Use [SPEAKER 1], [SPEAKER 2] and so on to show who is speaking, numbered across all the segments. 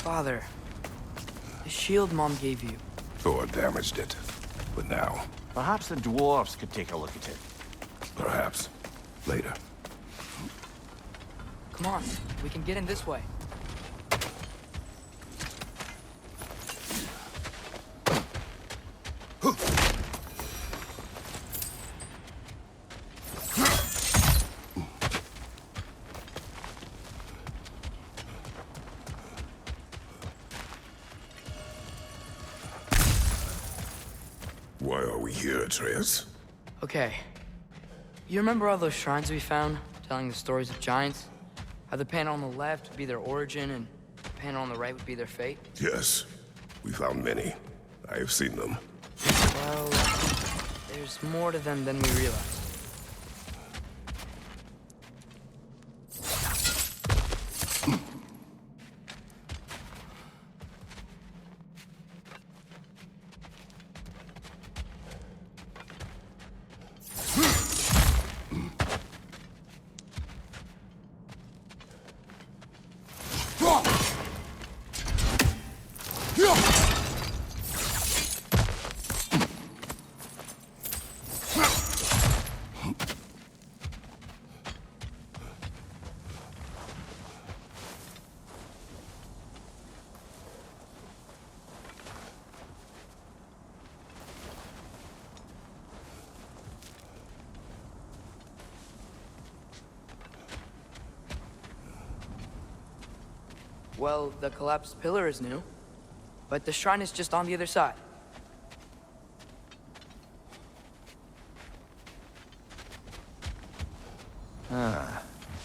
[SPEAKER 1] Father, the shield Mom gave you.
[SPEAKER 2] Thor damaged it. But now,
[SPEAKER 3] Perhaps the dwarves could take a look at it.
[SPEAKER 2] perhaps, later.
[SPEAKER 1] Come on, we can get in this way.
[SPEAKER 2] Why are we here, Atreus?
[SPEAKER 1] Okay. You remember all those shrines we found, telling the stories of giants? How the panel on the left would be their origin, and the panel on the right would be their fate?
[SPEAKER 2] Yes, we found many. I have seen them.
[SPEAKER 1] Well, there's more to them than we realized. Well, the collapsed pillar is new, but the shrine is just on the other side.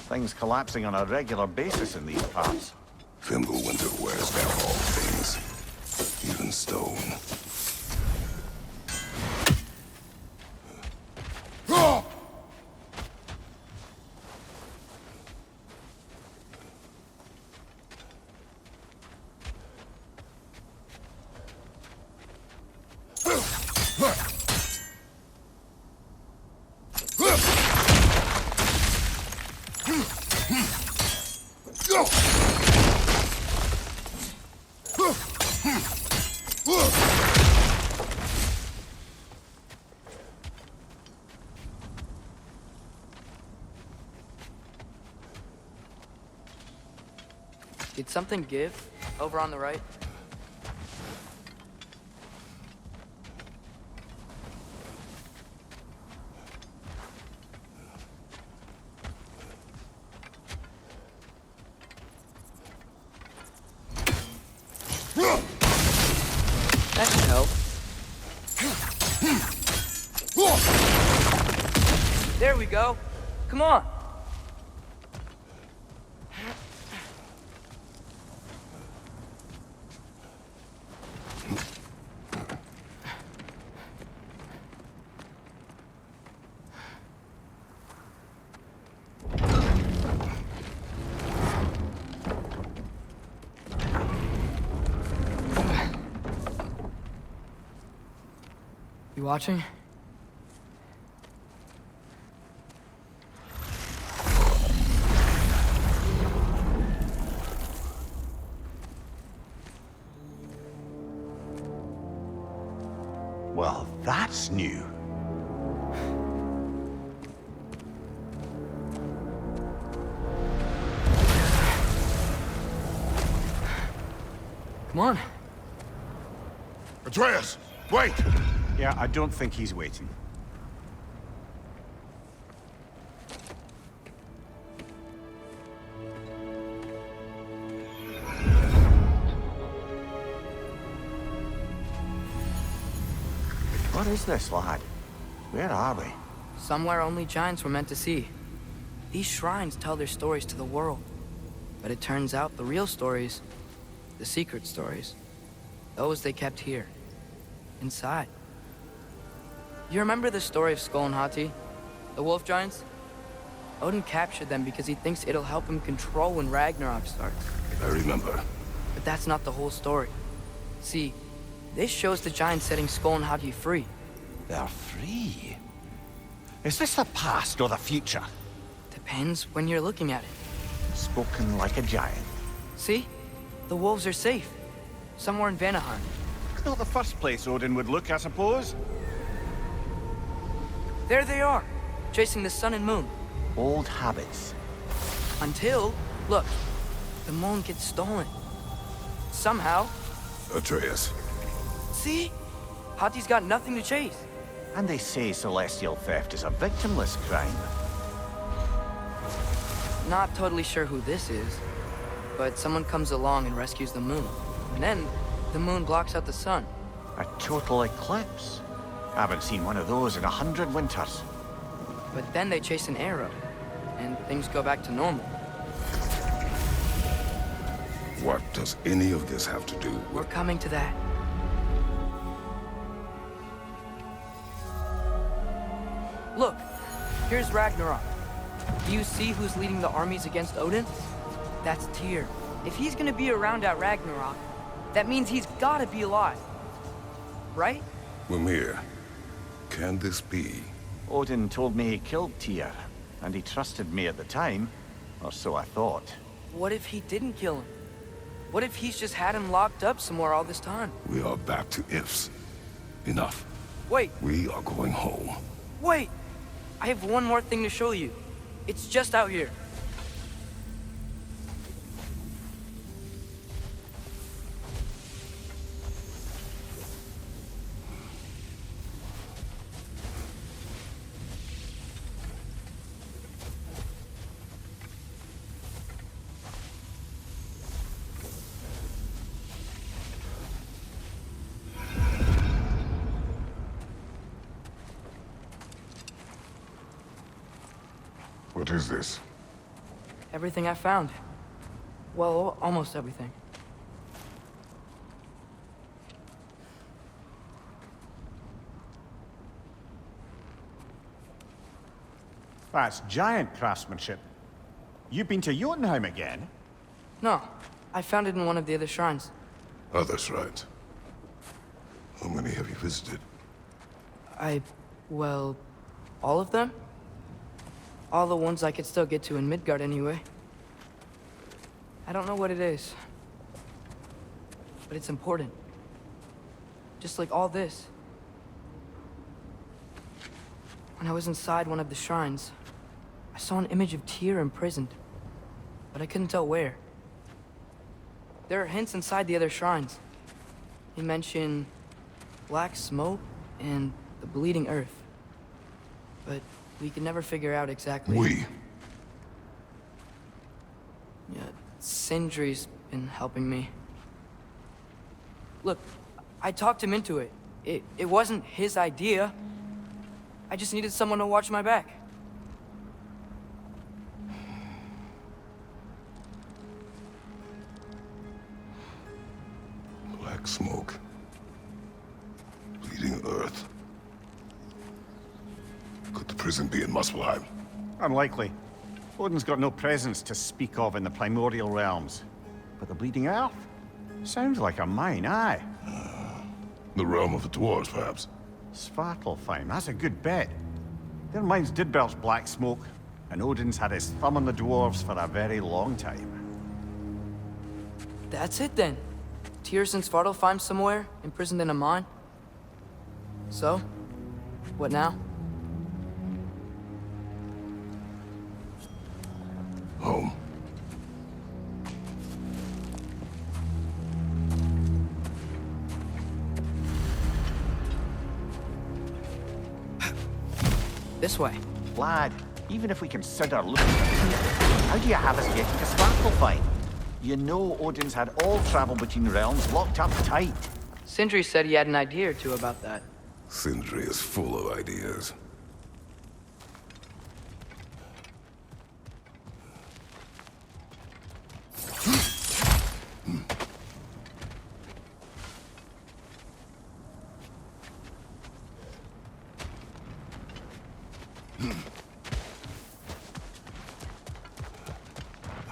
[SPEAKER 3] Things collapsing on a regular basis in these parts.
[SPEAKER 2] Fimbulwinter wears down all things, even stone.
[SPEAKER 1] Did something give over on the right? That should help. There we go. Come on. You watching?
[SPEAKER 3] Well, that's new.
[SPEAKER 1] Come on.
[SPEAKER 2] Atreus, wait!
[SPEAKER 3] Yeah, I don't think he's waiting. What is this, lad? Where are we?
[SPEAKER 1] Somewhere only giants were meant to see. These shrines tell their stories to the world. But it turns out the real stories, the secret stories, those they kept here, inside. You remember the story of Skull and Hati, the wolf giants? Odin captured them because he thinks it'll help him control when Ragnarok starts.
[SPEAKER 2] I remember.
[SPEAKER 1] But that's not the whole story. See, this shows the giants setting Skull and Hati free.
[SPEAKER 3] They're free. Is this the past or the future?
[SPEAKER 1] Depends when you're looking at it.
[SPEAKER 3] Spoken like a giant.
[SPEAKER 1] See? The wolves are safe. Somewhere in Vanaheim.
[SPEAKER 3] It's not the first place Odin would look, I suppose.
[SPEAKER 1] There they are, chasing the sun and moon.
[SPEAKER 3] Old habits.
[SPEAKER 1] Until, look, the moon gets stolen. Somehow.
[SPEAKER 2] Atreus.
[SPEAKER 1] See? Hati's got nothing to chase.
[SPEAKER 3] And they say celestial theft is a victimless crime.
[SPEAKER 1] Not totally sure who this is, but someone comes along and rescues the moon. And then, the moon blocks out the sun.
[SPEAKER 3] A total eclipse. I haven't seen one of those in 100 winters.
[SPEAKER 1] But then they chase an arrow, and things go back to normal.
[SPEAKER 2] What does any of this have to do
[SPEAKER 1] We're
[SPEAKER 2] with...
[SPEAKER 1] coming to that. Look, here's Ragnarok. Do you see who's leading the armies against Odin? That's Tyr. If he's gonna be around at Ragnarok, that means he's gotta be alive. Right?
[SPEAKER 2] Mimir, can this be?
[SPEAKER 3] Odin told me he killed Tyr, and he trusted me at the time, or so I thought.
[SPEAKER 1] What if he didn't kill him? What if he's just had him locked up somewhere all this time?
[SPEAKER 2] We are back to ifs. Enough.
[SPEAKER 1] Wait,
[SPEAKER 2] We are going home.
[SPEAKER 1] wait! I have one more thing to show you. It's just out here.
[SPEAKER 2] What is this?
[SPEAKER 1] Everything I found. Well, almost everything.
[SPEAKER 3] That's giant craftsmanship. You've been to Jotunheim again?
[SPEAKER 1] No, I found it in one of the other shrines.
[SPEAKER 2] Other shrines. How many have you visited?
[SPEAKER 1] Well, all of them? All the ones I could still get to in Midgard anyway. I don't know what it is. But it's important. Just like all this. When I was inside one of the shrines, I saw an image of Tyr imprisoned. But I couldn't tell where. There are hints inside the other shrines. They mention black smoke and the bleeding earth. But we could never figure out exactly. Yeah, Sindri's been helping me. Look, I talked him into it. It wasn't his idea. I just needed someone to watch my back.
[SPEAKER 2] Black smoke. Bleeding earth. Could the prison be in Muspelheim?
[SPEAKER 3] Unlikely. Odin's got no presence to speak of in the primordial realms. But the Bleeding Earth? Sounds like a mine, aye.
[SPEAKER 2] The realm of the dwarves, perhaps?
[SPEAKER 3] Svartalfheim, that's a good bet. Their mines did belch black smoke, and Odin's had his thumb on the dwarves for a very long time.
[SPEAKER 1] That's it then. Tyr's in Svartalfheim somewhere, imprisoned in a mine. So, what now?
[SPEAKER 2] Home.
[SPEAKER 1] This way.
[SPEAKER 3] Lad, even if we consider looking at it, how do you have us getting to Svartalfheim? You know Odin's had all travel between realms locked up tight.
[SPEAKER 1] Sindri said he had an idea or two about that.
[SPEAKER 2] Sindri is full of ideas.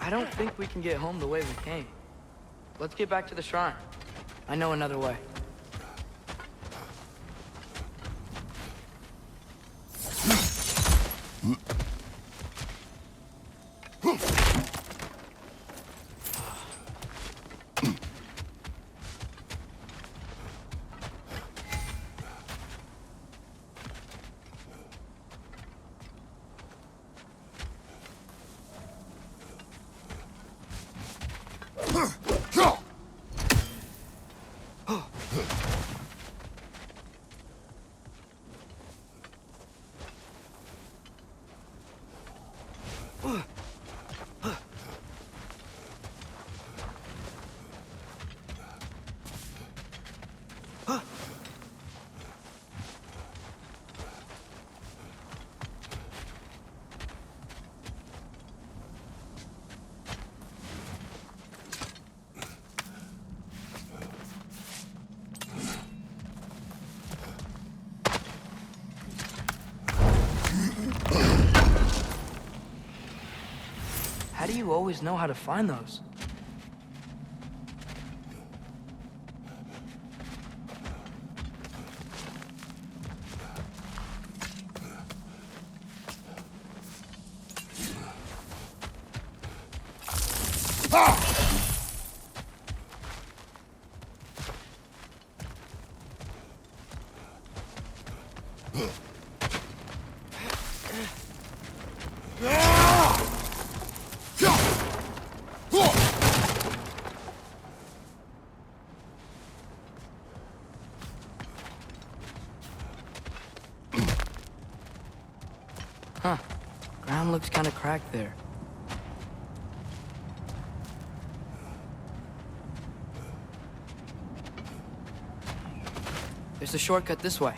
[SPEAKER 1] I don't think we can get home the way we came. Let's get back to the shrine. I know another way. How do you always know how to find those? Huh. Ground looks kind of cracked there. There's a shortcut this way.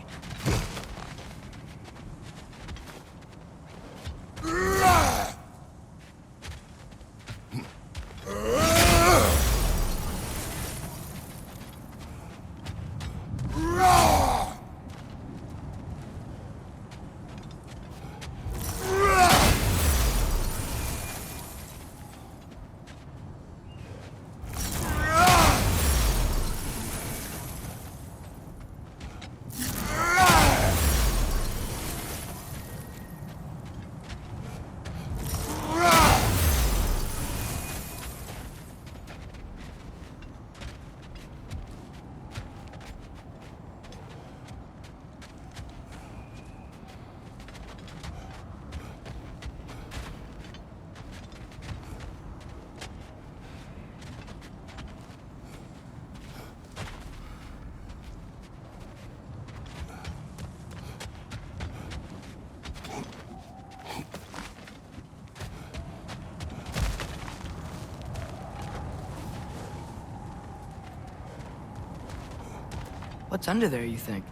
[SPEAKER 1] What's under there, you think?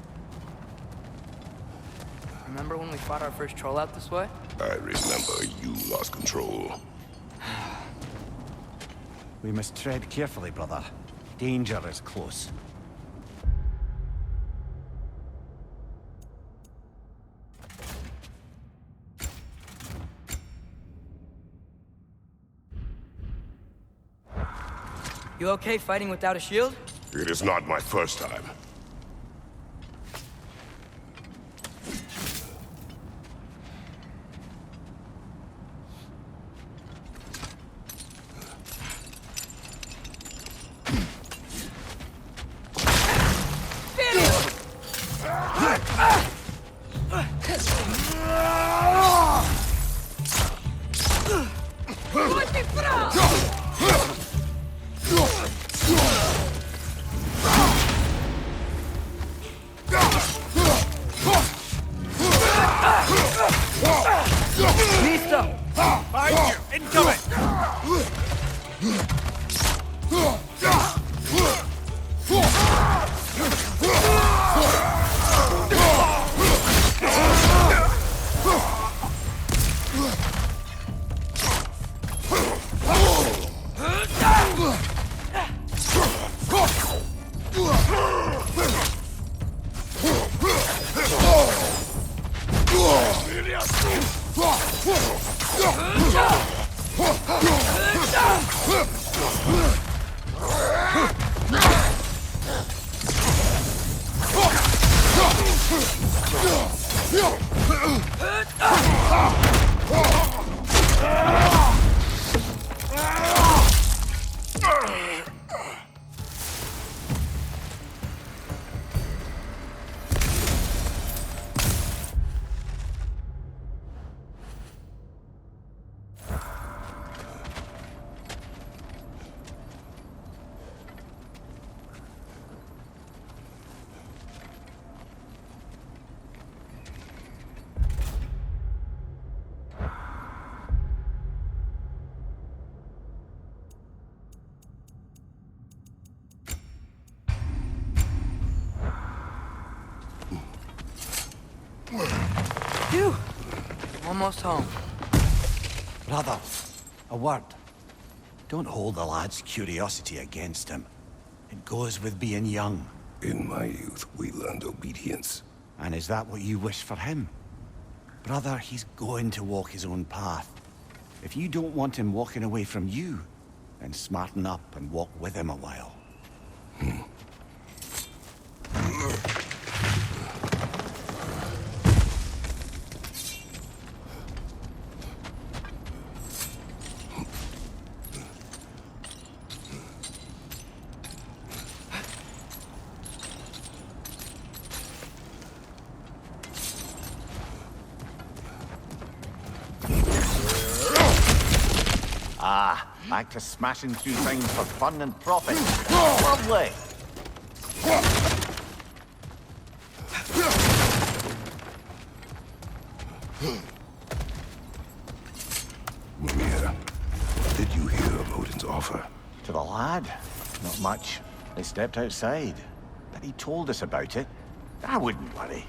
[SPEAKER 1] Remember when we fought our first troll out this way?
[SPEAKER 2] I remember you lost control.
[SPEAKER 3] We must tread carefully, brother. Danger is close.
[SPEAKER 1] You okay fighting without a shield?
[SPEAKER 2] It is not my first time.
[SPEAKER 1] Phew! Almost home.
[SPEAKER 4] Brother, a word. Don't hold the lad's curiosity against him. It goes with being young.
[SPEAKER 2] In my youth, we learned obedience.
[SPEAKER 4] And is that what you wish for him? Brother, he's going to walk his own path. If you don't want him walking away from you, then smarten up and walk with him a while.
[SPEAKER 3] Back to smashing through things for fun and profit. Lovely!
[SPEAKER 2] Mimir, what did you hear of Odin's offer?
[SPEAKER 3] To the lad? Not much. They stepped outside. But he told us about it. I wouldn't worry.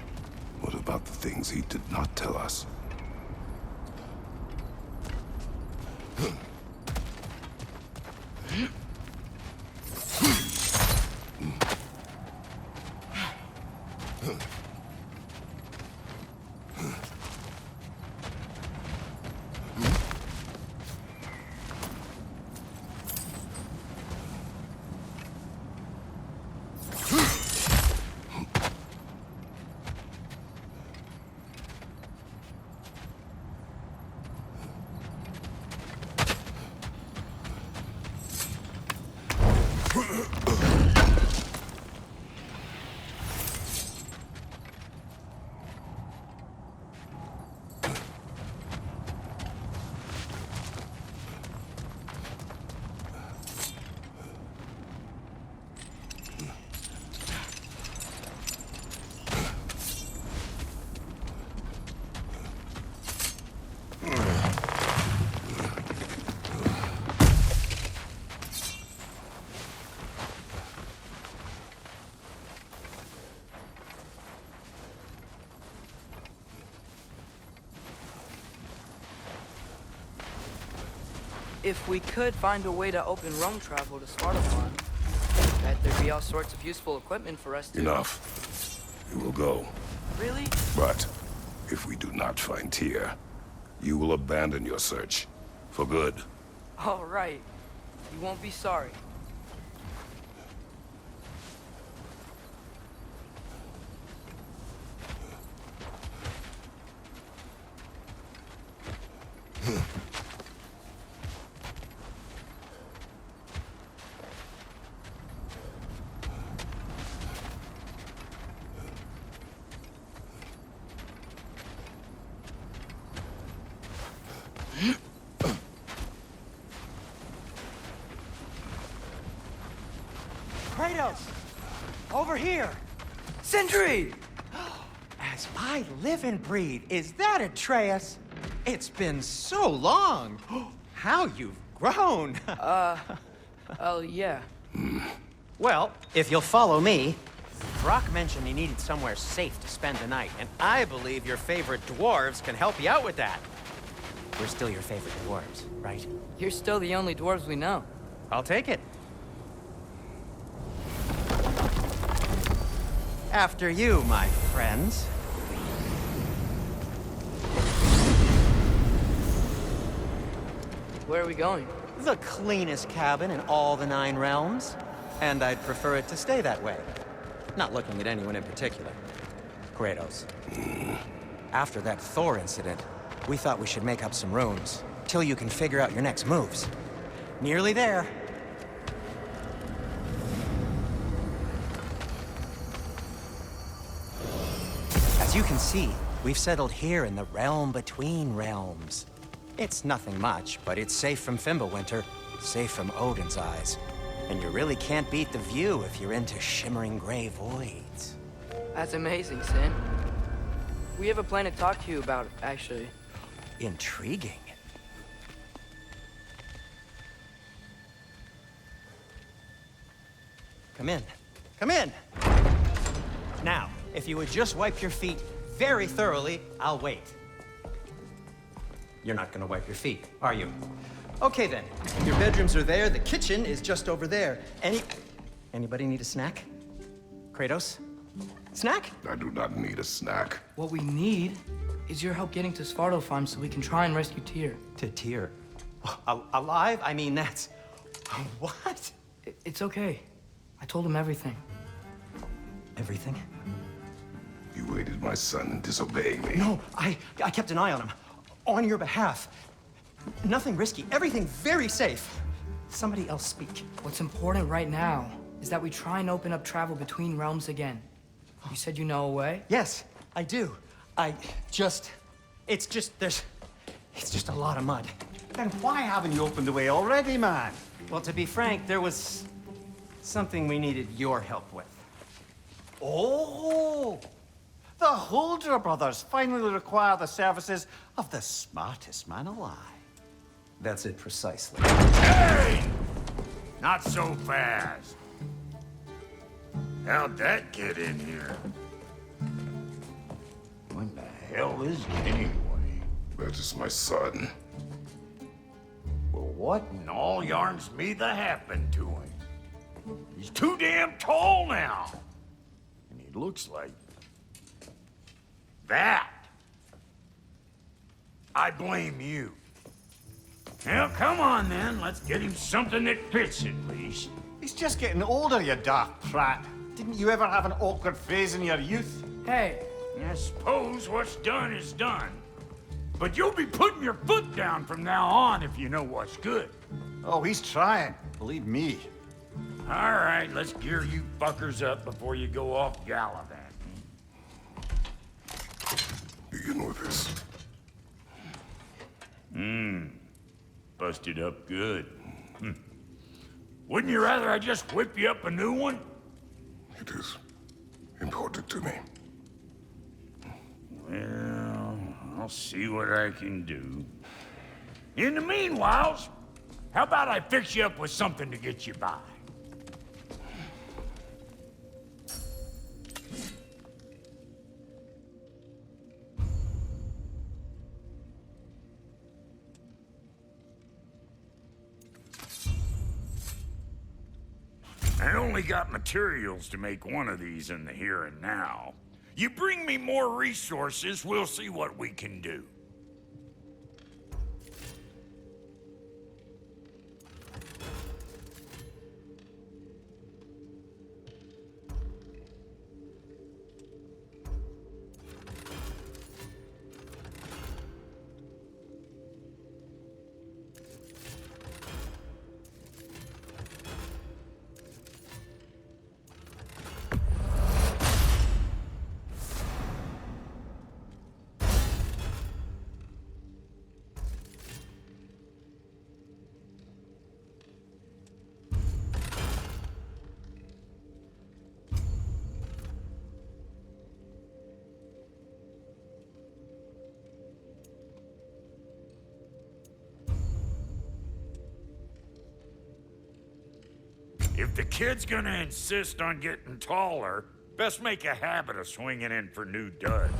[SPEAKER 2] What about the things he did not tell us?
[SPEAKER 1] If we could find a way to open roam travel to Svartalfheim, I bet there'd be all sorts of useful equipment for us to...
[SPEAKER 2] Enough. We will go.
[SPEAKER 1] Really?
[SPEAKER 2] But if we do not find Tyr, you will abandon your search. For good.
[SPEAKER 1] All right. You won't be sorry.
[SPEAKER 5] Kratos! Over here!
[SPEAKER 1] Sentry!
[SPEAKER 5] As I live and breathe, is that Atreus? It's been so long! How you've grown!
[SPEAKER 1] Oh, yeah.
[SPEAKER 5] Well, if you'll follow me, Brock mentioned he needed somewhere safe to spend the night, and I believe your favorite dwarves can help you out with that. We're still your favorite dwarves, right?
[SPEAKER 1] You're still the only dwarves we know.
[SPEAKER 5] I'll take it. After you, my friends.
[SPEAKER 1] Where are we going?
[SPEAKER 5] The cleanest cabin in all the 9 realms. And I'd prefer it to stay that way. Not looking at anyone in particular. Kratos. After that Thor incident, we thought we should make up some runes, till you can figure out your next moves. Nearly there. As you can see, we've settled here in the realm between realms. It's nothing much, but it's safe from Fimbulwinter, safe from Odin's eyes. And you really can't beat the view if you're into shimmering gray voids.
[SPEAKER 1] That's amazing, Sin. We have a plan to talk to you about, actually.
[SPEAKER 5] Intriguing. Come in. Come in! Now, if you would just wipe your feet very thoroughly, I'll wait. You're not gonna wipe your feet, are you? Okay then, your bedrooms are there, the kitchen is just over there. Anybody need a snack? Kratos? Snack?
[SPEAKER 2] I do not need a snack.
[SPEAKER 1] What we need is your help getting to Svartalfheim so we can try and rescue Tyr.
[SPEAKER 5] To Tyr? Alive? I mean, that's... What?
[SPEAKER 1] It's okay. I told him everything.
[SPEAKER 5] Everything?
[SPEAKER 2] You aided my son in disobeying me.
[SPEAKER 5] No, I kept an eye on him. On your behalf. Nothing risky, everything very safe. Somebody else speak.
[SPEAKER 1] What's important right now is that we try and open up travel between realms again. You said you know a way?
[SPEAKER 5] Yes, I do. It's just a lot of mud.
[SPEAKER 4] Then why haven't you opened the way already, man?
[SPEAKER 5] Well, to be frank, there was something we needed your help with.
[SPEAKER 4] Oh! The Holder brothers finally require the services of the smartest man alive.
[SPEAKER 5] That's it precisely.
[SPEAKER 6] Hey! Not so fast. How'd that get in here? What the hell is it anyway?
[SPEAKER 2] That is my son.
[SPEAKER 6] Well, what in all yarns me that happened to him? He's too damn tall now. And he looks like... that. I blame you. Well, come on then. Let's get him something that fits at least.
[SPEAKER 4] He's just getting older, you dark prat. Didn't you ever have an awkward phase in your youth?
[SPEAKER 1] Hey,
[SPEAKER 6] I suppose what's done is done. But you'll be putting your foot down from now on if you know what's good.
[SPEAKER 4] Oh, he's trying. Believe me.
[SPEAKER 6] All right, let's gear you fuckers up before you go off gallivanting.
[SPEAKER 2] Begin with this.
[SPEAKER 6] Busted up good. Wouldn't you rather I just whip you up a new one?
[SPEAKER 2] It is important to me.
[SPEAKER 6] Well, I'll see what I can do. In the meanwhile, how about I fix you up with something to get you by? I only got materials to make one of these in the here and now. You bring me more resources, we'll see what we can do. If the kid's gonna insist on getting taller, best make a habit of swinging in for new duds.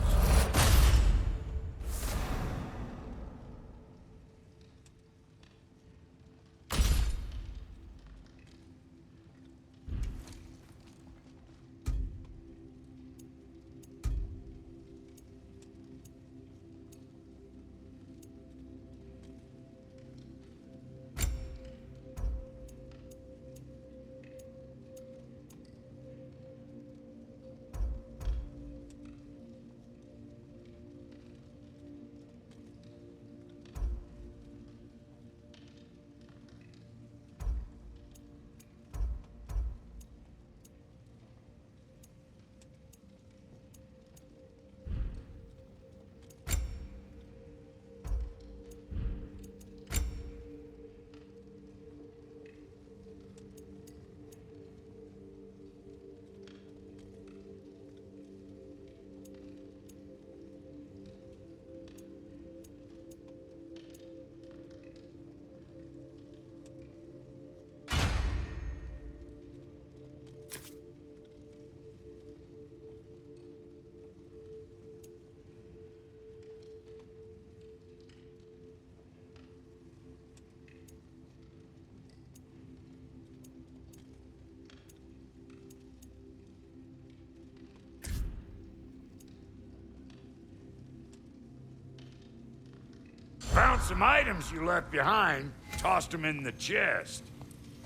[SPEAKER 6] some items you left behind, tossed them in the chest.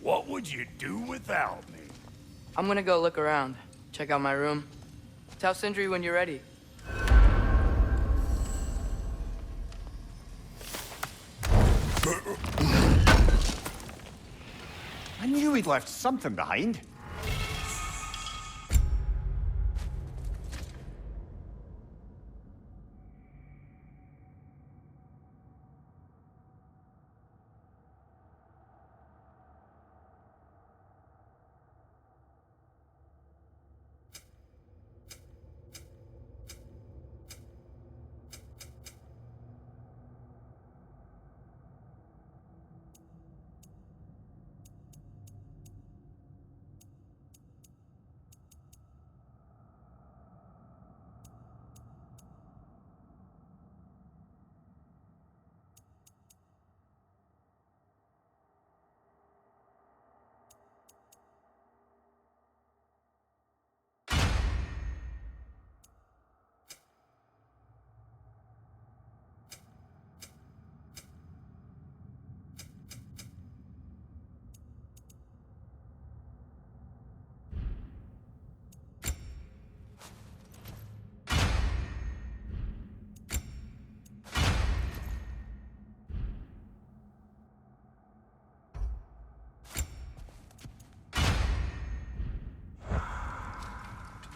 [SPEAKER 6] What would you do without me?
[SPEAKER 1] I'm gonna go look around, check out my room. Tell Sindri when you're ready.
[SPEAKER 3] I knew he'd left something behind.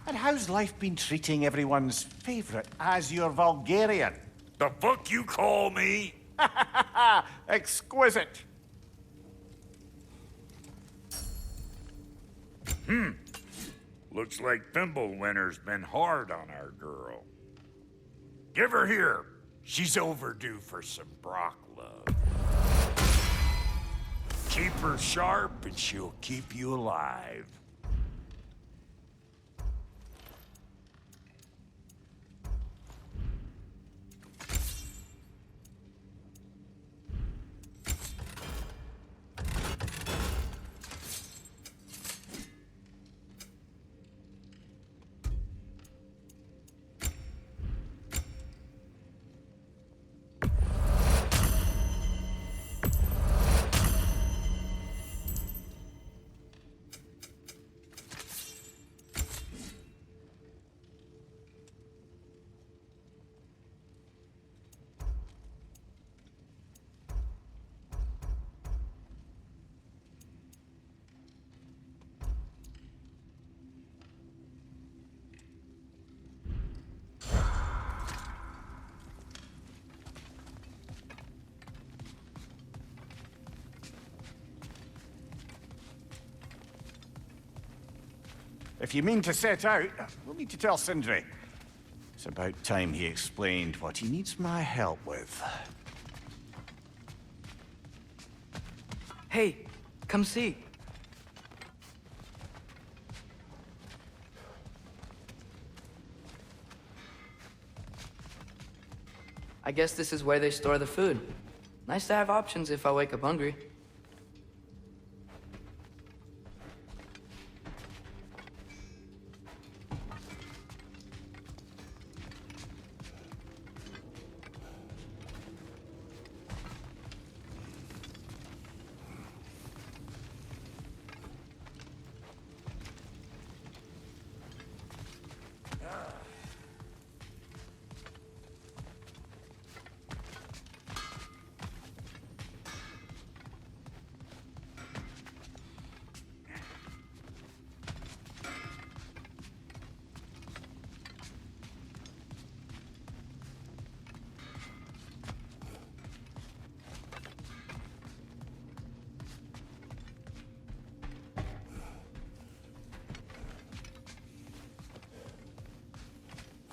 [SPEAKER 3] And how's life been treating everyone's favorite Azure Vulgarian?
[SPEAKER 6] The fuck you call me?
[SPEAKER 3] Exquisite.
[SPEAKER 6] Looks like Thimblewinter's been hard on our girl. Give her here. She's overdue for some Brock love. Keep her sharp and she'll keep you alive.
[SPEAKER 3] If you mean to set out, we'll need to tell Sindri. It's about time he explained what he needs my help with.
[SPEAKER 1] Hey, come see. I guess this is where they store the food. Nice to have options if I wake up hungry.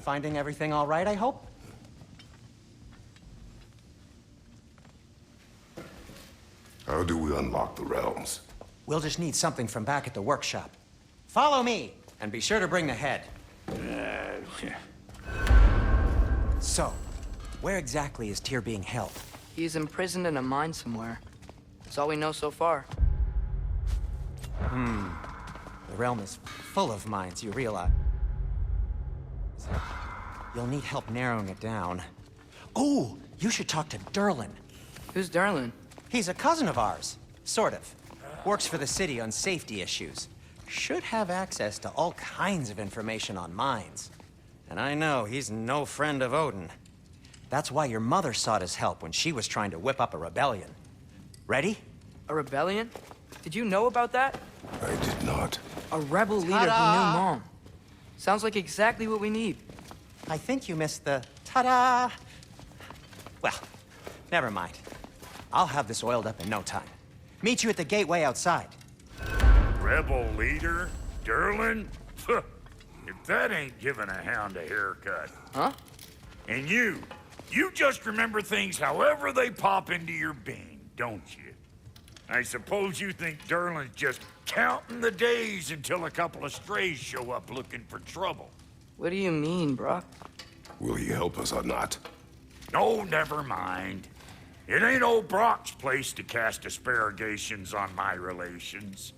[SPEAKER 5] Finding everything all right, I hope?
[SPEAKER 2] How do we unlock the realms?
[SPEAKER 5] We'll just need something from back at the workshop. Follow me, and be sure to bring the head. So, where exactly is Tyr being held?
[SPEAKER 1] He's imprisoned in a mine somewhere. That's all we know so far.
[SPEAKER 5] The realm is full of mines, you realize. You'll need help narrowing it down. Oh, you should talk to Durlin.
[SPEAKER 1] Who's Derlin?
[SPEAKER 5] He's a cousin of ours. Sort of. Works for the city on safety issues. Should have access to all kinds of information on mines. And I know he's no friend of Odin. That's why your mother sought his help when she was trying to whip up a rebellion. Ready?
[SPEAKER 1] A rebellion? Did you know about that?
[SPEAKER 2] I did not.
[SPEAKER 1] A rebel leader who knew Mom. Sounds like exactly what we need.
[SPEAKER 5] I think you missed the ta-da. Well, never mind. I'll have this oiled up in no time. Meet you at the gateway outside.
[SPEAKER 6] Rebel leader? Derlin? If that ain't giving a hound a haircut.
[SPEAKER 1] Huh?
[SPEAKER 6] And you just remember things however they pop into your being, don't you? I suppose you think Derlin's just counting the days until a couple of strays show up looking for trouble.
[SPEAKER 1] What do you mean, Brock?
[SPEAKER 2] Will he help us or not?
[SPEAKER 6] No, never mind. It ain't old Brock's place to cast asparagations on my relations.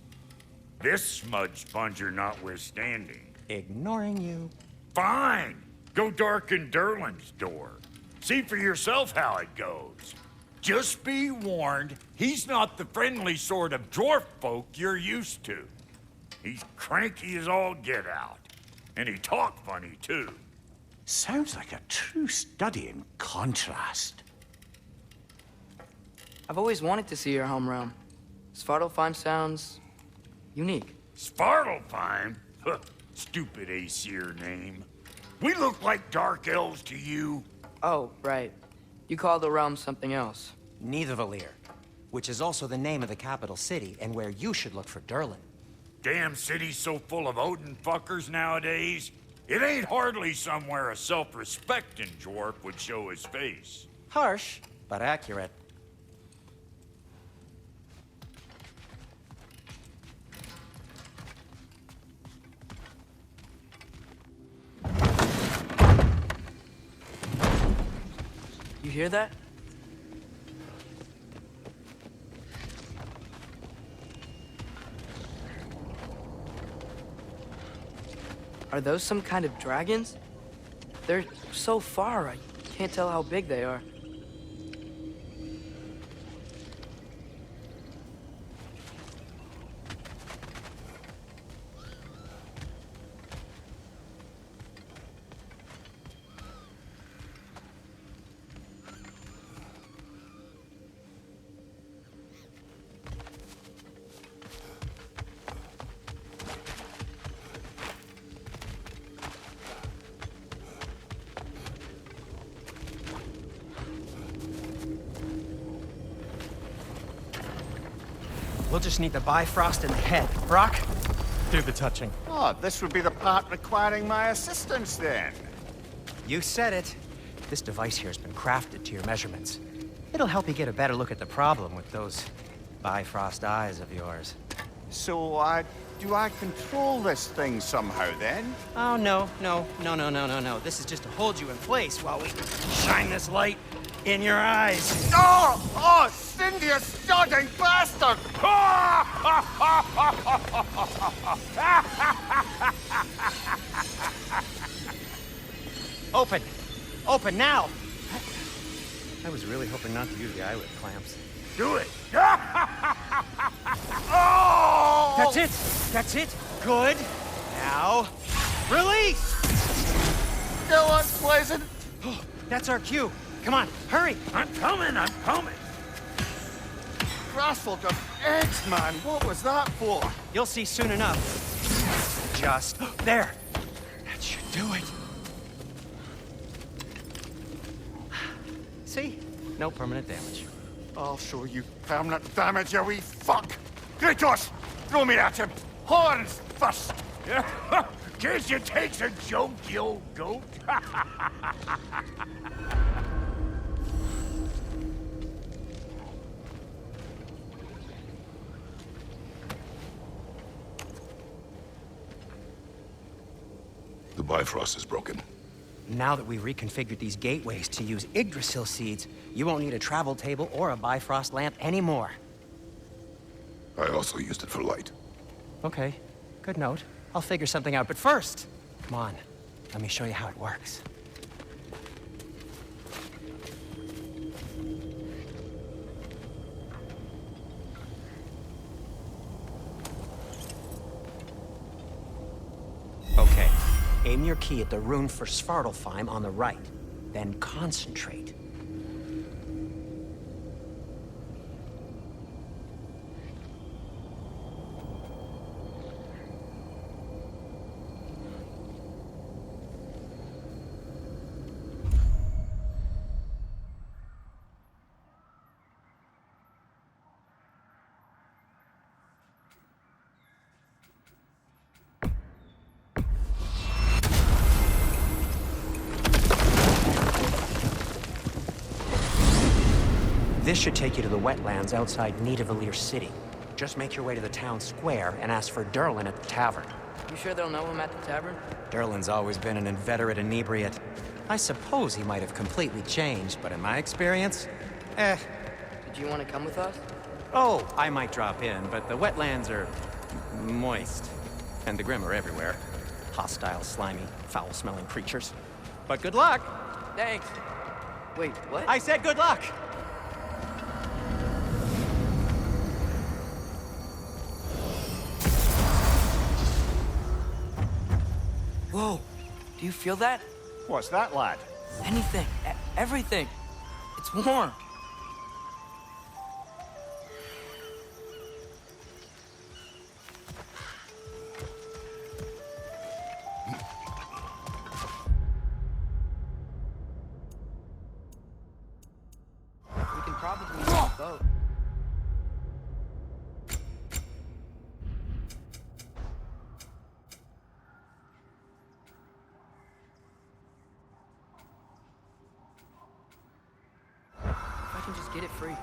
[SPEAKER 6] This smudge sponger notwithstanding.
[SPEAKER 5] Ignoring you.
[SPEAKER 6] Fine. Go darken Derlin's door. See for yourself how it goes. Just be warned, he's not the friendly sort of dwarf folk you're used to. He's cranky as all get out. And he talk funny, too.
[SPEAKER 4] Sounds like a true study in contrast.
[SPEAKER 1] I've always wanted to see your home realm. Svartalfheim sounds unique.
[SPEAKER 6] Svartalfheim? Huh, stupid Aesir name. We look like dark elves to you.
[SPEAKER 1] Oh, right. You call the realm something else.
[SPEAKER 5] Nidavellir, which is also the name of the capital city and where you should look for Derlin.
[SPEAKER 6] Damn city's so full of Odin fuckers nowadays. It ain't hardly somewhere a self-respecting dwarf would show his face.
[SPEAKER 5] Harsh, but accurate.
[SPEAKER 1] You hear that? Are those some kind of dragons? They're so far, I can't tell how big they are.
[SPEAKER 5] We'll just need the Bifrost in the head. Brock, do the touching.
[SPEAKER 3] Oh, this would be the part requiring my assistance then.
[SPEAKER 5] You said it. This device here has been crafted to your measurements. It'll help you get a better look at the problem with those Bifrost eyes of yours.
[SPEAKER 3] So, do I control this thing somehow then?
[SPEAKER 5] Oh, no. This is just to hold you in place while we shine this light in your eyes.
[SPEAKER 3] Oh, Cindy, you sodding bastard!
[SPEAKER 5] Open! Open now! I was really hoping not to use the eyelid clamps.
[SPEAKER 6] Do it!
[SPEAKER 3] Oh!
[SPEAKER 5] That's it! That's it! Good! Now, release!
[SPEAKER 3] Still unpleasant.
[SPEAKER 5] That's our cue. Come on, hurry!
[SPEAKER 6] I'm coming!
[SPEAKER 3] Grassful of eggs, man. What was that for?
[SPEAKER 5] You'll see soon enough. Just there. That should do it. See? No permanent damage.
[SPEAKER 3] I'll show you permanent damage, you wee fuck! Kratos! Throw me at him! Horns first!
[SPEAKER 6] Guess you takes a joke, you old goat.
[SPEAKER 2] The Bifrost is broken.
[SPEAKER 5] Now that we've reconfigured these gateways to use Yggdrasil seeds, you won't need a travel table or a Bifrost lamp anymore.
[SPEAKER 2] I also used it for light.
[SPEAKER 5] Okay, good note. I'll figure something out, but first, come on, let me show you how it works. Aim your key at the rune for Svartalfheim on the right. Then concentrate. This should take you to the wetlands outside Nidavellir City. Just make your way to the town square and ask for Durlin at the tavern.
[SPEAKER 1] You sure they'll know him at the tavern?
[SPEAKER 5] Durlin's always been an inveterate inebriate. I suppose he might have completely changed, but in my experience,
[SPEAKER 1] Did you want to come with us?
[SPEAKER 5] Oh, I might drop in, but the wetlands are moist. And the Grim are everywhere. Hostile, slimy, foul-smelling creatures. But good luck!
[SPEAKER 1] Thanks. Wait, what?
[SPEAKER 5] I said good luck!
[SPEAKER 1] Whoa, do you feel that?
[SPEAKER 3] What's that, lad?
[SPEAKER 1] Anything, everything. It's warm. We can probably use a boat. I can just get it free.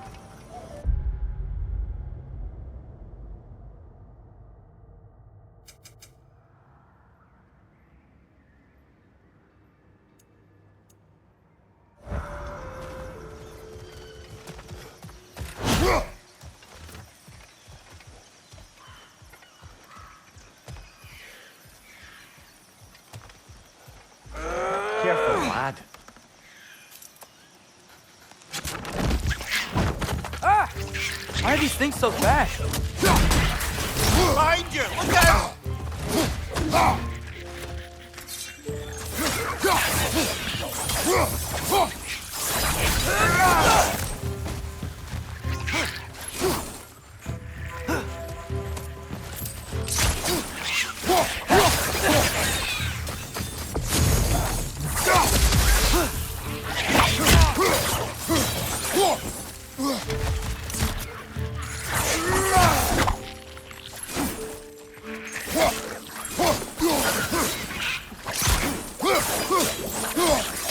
[SPEAKER 3] Careful, lad.
[SPEAKER 1] Ah! Why are these things so fast?
[SPEAKER 6] Behind you! Look out!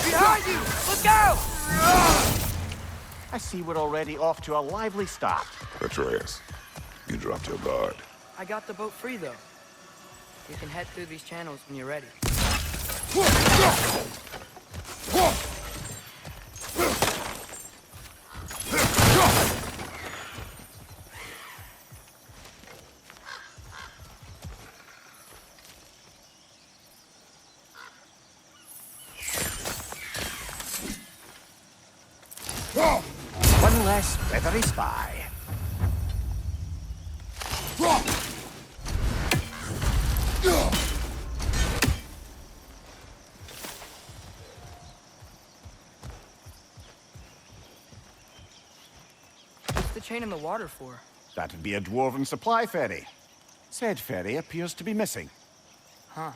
[SPEAKER 1] Behind you! Look out!
[SPEAKER 3] I see we're already off to a lively start.
[SPEAKER 2] Atreus, you dropped your guard.
[SPEAKER 1] I got the boat free, though. You can head through these channels when you're ready.
[SPEAKER 3] One less feathery spy.
[SPEAKER 1] What's the chain in the water for?
[SPEAKER 3] That'd be a dwarven supply ferry. Said ferry appears to be missing.
[SPEAKER 1] Huh.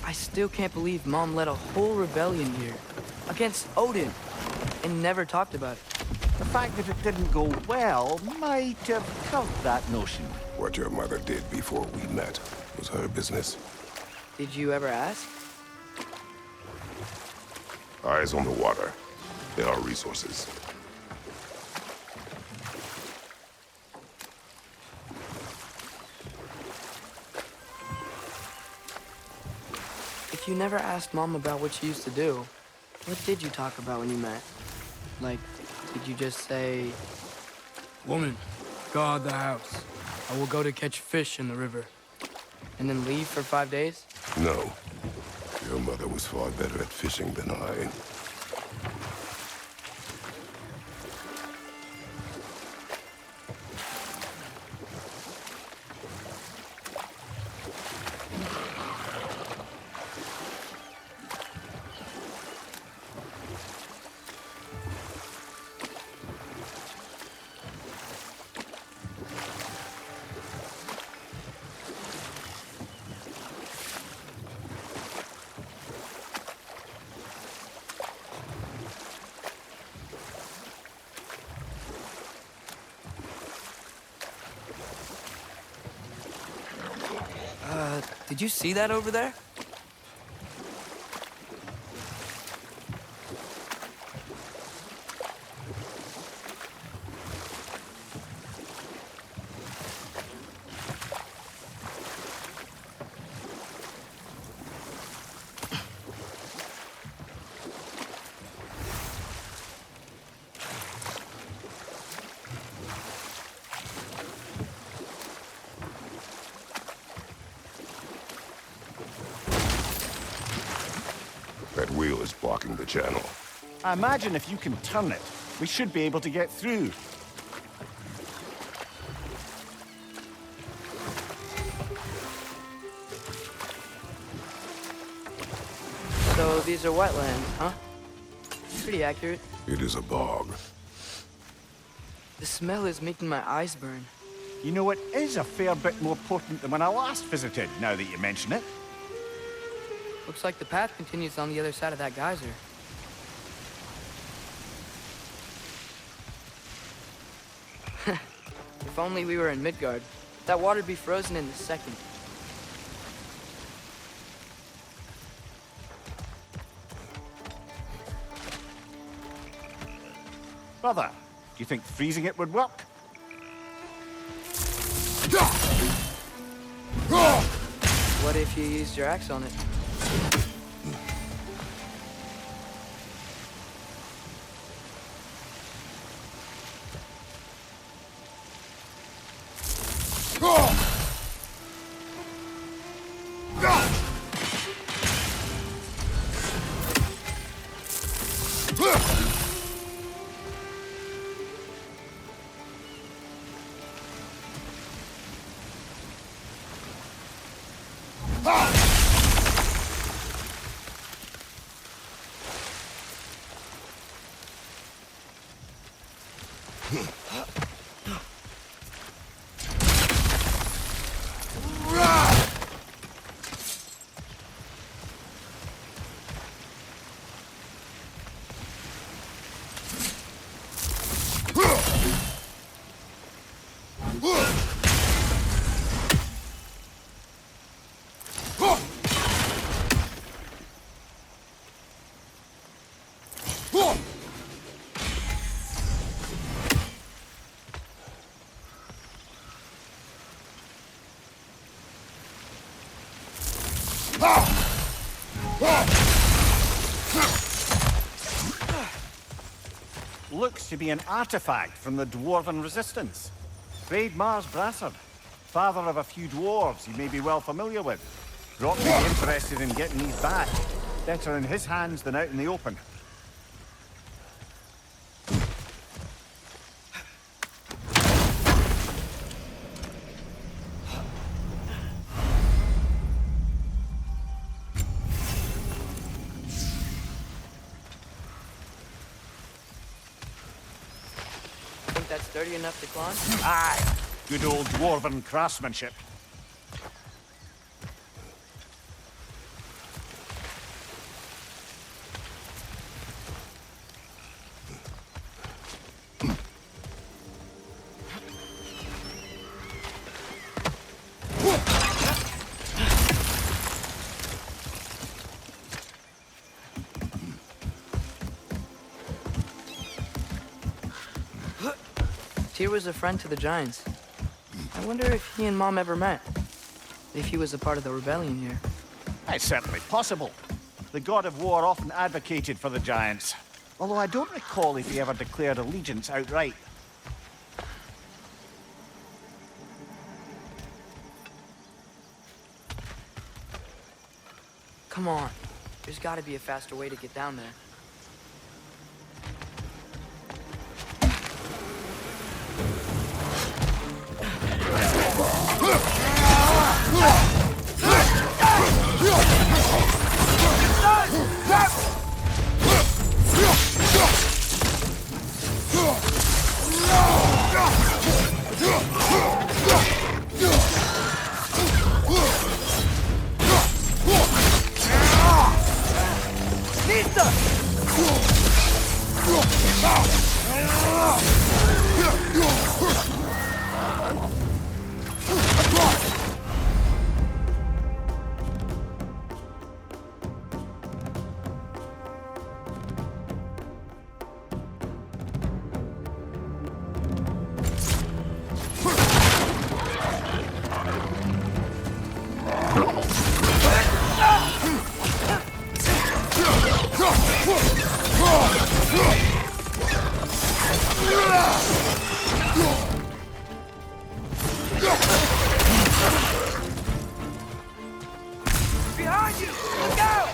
[SPEAKER 1] I still can't believe Mom led a whole rebellion here. Against Odin. And never talked about it.
[SPEAKER 3] The fact that it didn't go well might have helped that notion.
[SPEAKER 2] What your mother did before we met was her business.
[SPEAKER 1] Did you ever ask?
[SPEAKER 2] Eyes on the water. There are resources.
[SPEAKER 1] If you never asked Mom about what she used to do, what did you talk about when you met? Like, Did you just say... Woman, guard the house. I will go to catch fish in the river. And then leave for 5 days?
[SPEAKER 2] No. Your mother was far better at fishing than I.
[SPEAKER 1] Did you see that over there?
[SPEAKER 2] That wheel is blocking the channel.
[SPEAKER 3] I imagine if you can turn it, we should be able to get through.
[SPEAKER 1] So these are wetlands, huh? Pretty accurate.
[SPEAKER 2] It is a bog.
[SPEAKER 1] The smell is making my eyes burn.
[SPEAKER 3] You know, it is a fair bit more potent than when I last visited, now that you mention it.
[SPEAKER 1] Looks like the path continues on the other side of that geyser. If only we were in Midgard. That water'd be frozen in a second.
[SPEAKER 3] Brother, do you think freezing it would work?
[SPEAKER 1] What if you used your axe on it?
[SPEAKER 3] Looks to be an artifact from the Dwarven Resistance. Great Mars Brassard, father of a few dwarves you may be well familiar with. Brock may be interested in getting these back. Better in his hands than out in the open.
[SPEAKER 1] Think that's sturdy enough to climb?
[SPEAKER 3] Aye, good old Dwarven craftsmanship.
[SPEAKER 1] Tyr was a friend to the Giants. I wonder if he and Mom ever met. If he was a part of the rebellion here.
[SPEAKER 3] It's certainly possible. The god of war often advocated for the giants. Although I don't recall if he ever declared allegiance outright.
[SPEAKER 1] Come on. There's gotta be a faster way to get down there. Behind you! Look out!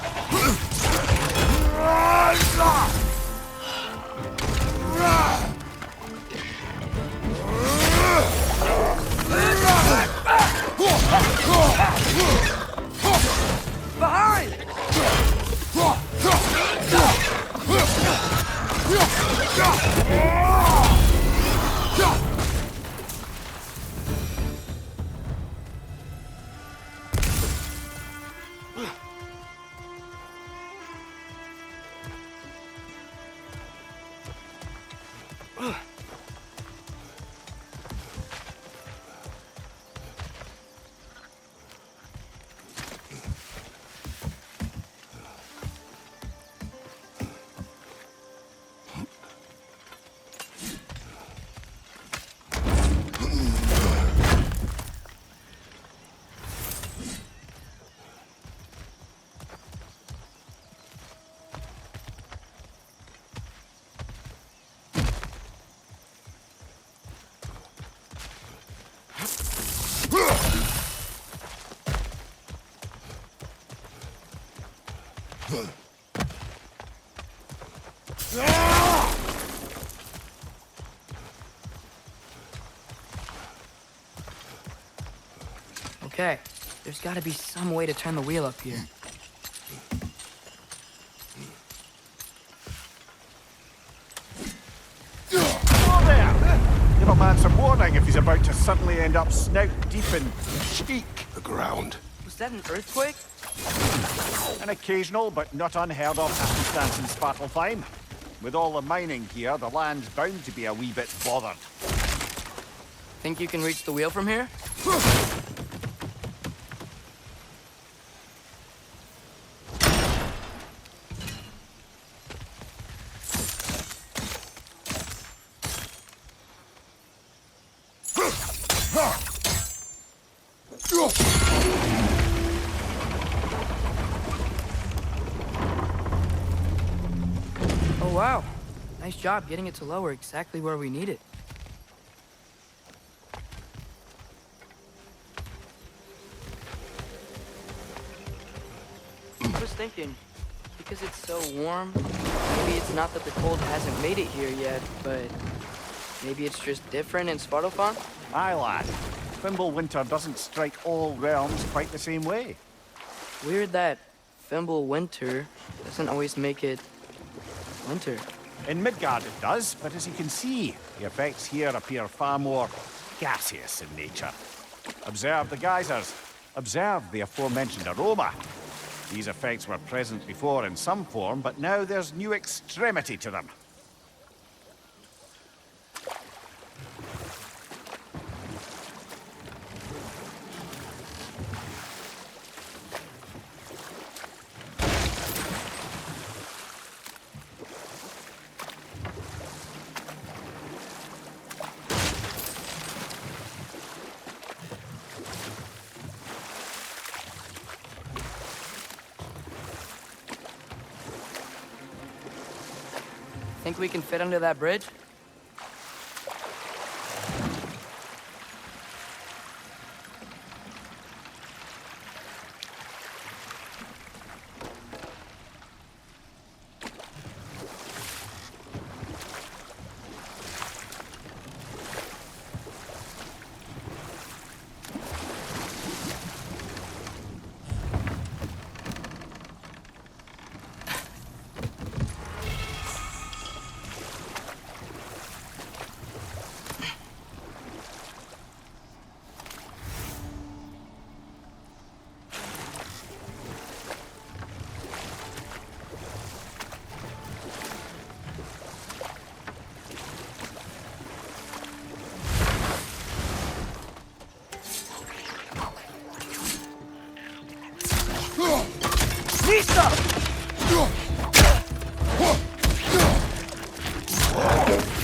[SPEAKER 1] Behind! Okay, there's gotta be some way to turn the wheel up here.
[SPEAKER 3] Oh there! Give a man some warning if he's about to suddenly end up snout deep in cheek.
[SPEAKER 2] The ground.
[SPEAKER 1] Was that an earthquake?
[SPEAKER 3] An occasional but not unheard of happenstance in Svartalfheim. With all the mining here, the land's bound to be a wee bit bothered.
[SPEAKER 1] Think you can reach the wheel from here? Oh wow, nice job getting it to lower exactly where we need it. I was thinking, because it's so warm, maybe it's not that the cold hasn't made it here yet, but maybe it's just different in Svartalfheim?
[SPEAKER 3] Aye, lad. Fimble winter doesn't strike all realms quite the same way.
[SPEAKER 1] Weird that Fimble winter doesn't always make it winter.
[SPEAKER 3] In Midgard it does, but as you can see, the effects here appear far more gaseous in nature. Observe the geysers. Observe the aforementioned aroma. These effects were present before in some form, but now there's new extremity to them.
[SPEAKER 1] Think we can fit under that bridge?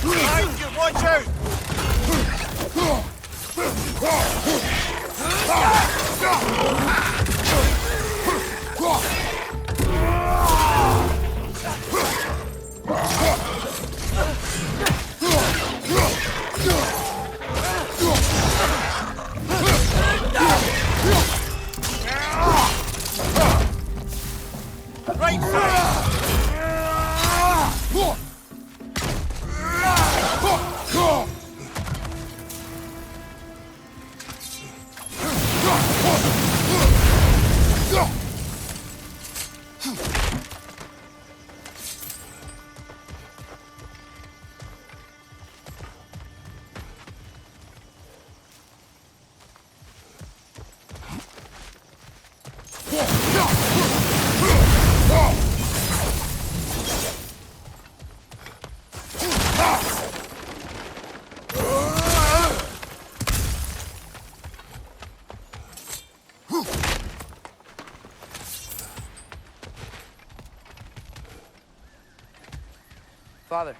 [SPEAKER 3] Behind you, watch out! Right side!
[SPEAKER 1] Father,